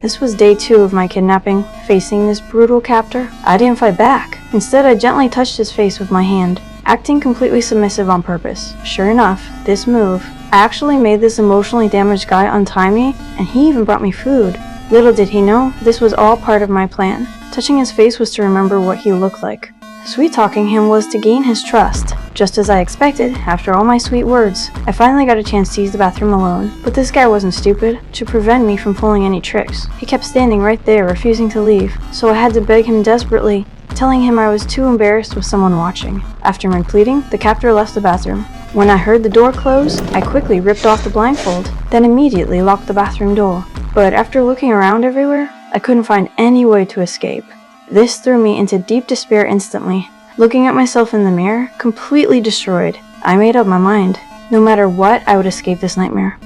This was day 2 of my kidnapping. Facing this brutal captor, I didn't fight back. Instead, I gently touched his face with my hand, acting completely submissive on purpose. Sure enough, this move actually made this emotionally damaged guy untie me, and he even brought me food. Little did he know, this was all part of my plan. Touching his face was to remember what he looked like. Sweet-talking him was to gain his trust. Just as I expected, after all my sweet words, I finally got a chance to use the bathroom alone. But this guy wasn't stupid to prevent me from pulling any tricks. He kept standing right there, refusing to leave, so I had to beg him desperately, telling him I was too embarrassed with someone watching. After my pleading, the captor left the bathroom. When I heard the door close, I quickly ripped off the blindfold, then immediately locked the bathroom door. But after looking around everywhere, I couldn't find any way to escape. This threw me into deep despair instantly. Looking at myself in the mirror, completely destroyed, I made up my mind. No matter what, I would escape this nightmare.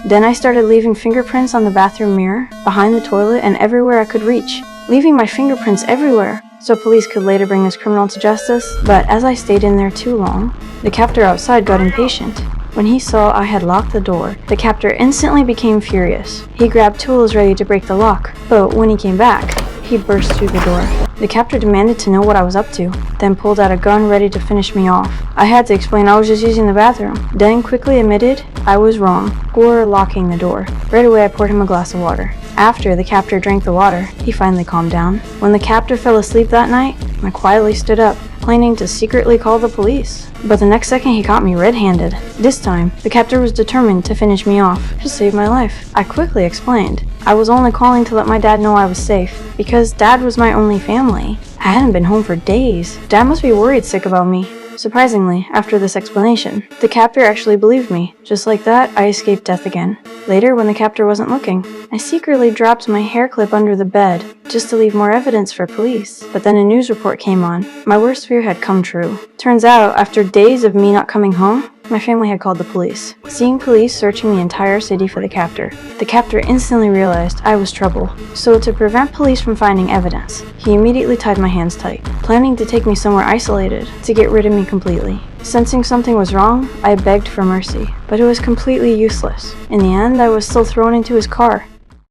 Then I started leaving fingerprints on the bathroom mirror, behind the toilet, and everywhere I could reach. Leaving my fingerprints everywhere, so police could later bring this criminal to justice. But as I stayed in there too long, the captor outside got impatient. When he saw I had locked the door, the captor instantly became furious. He grabbed tools ready to break the lock, but when he came back, he burst through the door. The captor demanded to know what I was up to, then pulled out a gun ready to finish me off. I had to explain I was just using the bathroom, then quickly admitted I was wrong for locking the door. Right away I poured him a glass of water. After the captor drank the water, he finally calmed down. When the captor fell asleep that night, I quietly stood up, planning to secretly call the police. But the next second he caught me red-handed. This time, the captor was determined to finish me off, to save my life. I quickly explained I was only calling to let my dad know I was safe, because Dad was my only family. I hadn't been home for days. Dad must be worried sick about me. Surprisingly, after this explanation, the captor actually believed me. Just like that, I escaped death again. Later, when the captor wasn't looking, I secretly dropped my hair clip under the bed, just to leave more evidence for police. But then a news report came on. My worst fear had come true. Turns out, after days of me not coming home, my family had called the police. Seeing police searching the entire city for the captor instantly realized I was trouble. So to prevent police from finding evidence, he immediately tied my hands tight, planning to take me somewhere isolated to get rid of me completely. Sensing something was wrong, I begged for mercy, but it was completely useless. In the end, I was still thrown into his car,